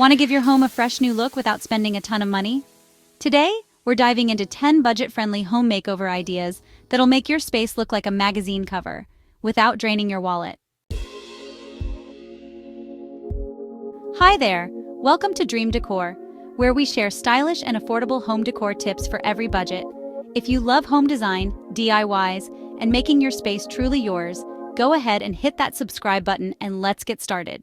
Want to give your home a fresh new look without spending a ton of money? Today, we're diving into 10 budget-friendly home makeover ideas that'll make your space look like a magazine cover without draining your wallet. Hi there! Welcome to Dream Decor, where we share stylish and affordable home decor tips for every budget. If you love home design, DIYs, and making your space truly yours, go ahead and hit that subscribe button and let's get started.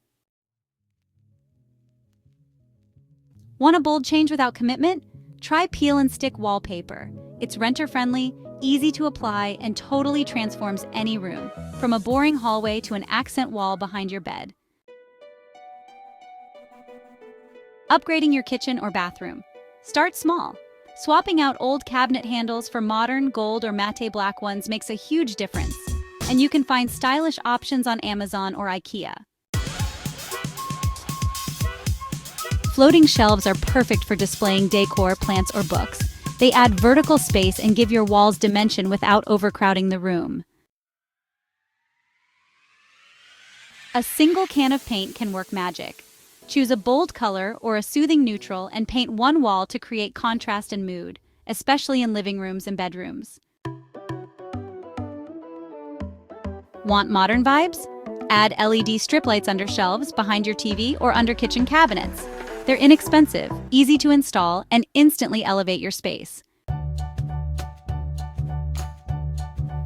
Want a bold change without commitment? Try peel and stick wallpaper. It's renter-friendly, easy to apply, and totally transforms any room, from a boring hallway to an accent wall behind your bed. Upgrading your kitchen or bathroom. Start small. Swapping out old cabinet handles for modern gold or matte black ones makes a huge difference, and you can find stylish options on Amazon or IKEA. Floating shelves are perfect for displaying decor, plants, or books. They add vertical space and give your walls dimension without overcrowding the room. A single can of paint can work magic. Choose a bold color or a soothing neutral and paint one wall to create contrast and mood, especially in living rooms and bedrooms. Want modern vibes? Add LED strip lights under shelves, behind your TV, or under kitchen cabinets. They're inexpensive, easy to install, and instantly elevate your space.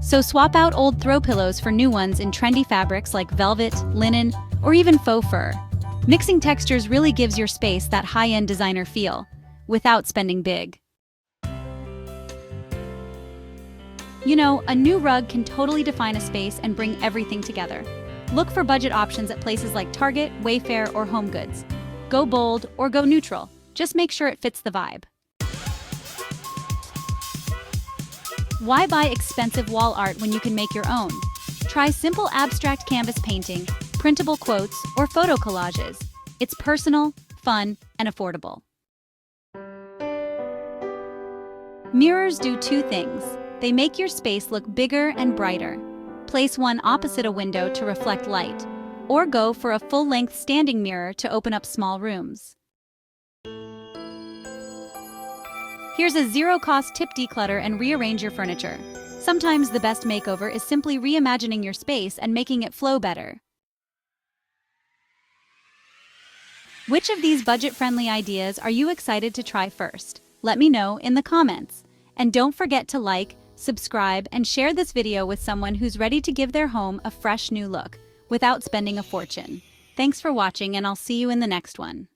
So swap out old throw pillows for new ones in trendy fabrics like velvet, linen, or even faux fur. Mixing textures really gives your space that high-end designer feel, without spending big. You know, a new rug can totally define a space and bring everything together. Look for budget options at places like Target, Wayfair, or HomeGoods. Go bold or go neutral. Just make sure it fits the vibe. Why buy expensive wall art when you can make your own? Try simple abstract canvas painting, printable quotes, or photo collages. It's personal, fun, and affordable. Mirrors do two things. They make your space look bigger and brighter. Place one opposite a window to reflect light, or go for a full-length standing mirror to open up small rooms. Here's a zero-cost tip: declutter and rearrange your furniture. Sometimes the best makeover is simply reimagining your space and making it flow better. Which of these budget-friendly ideas are you excited to try first? Let me know in the comments. And don't forget to like, subscribe, and share this video with someone who's ready to give their home a fresh new look without spending a fortune. Thanks for watching, and I'll see you in the next one.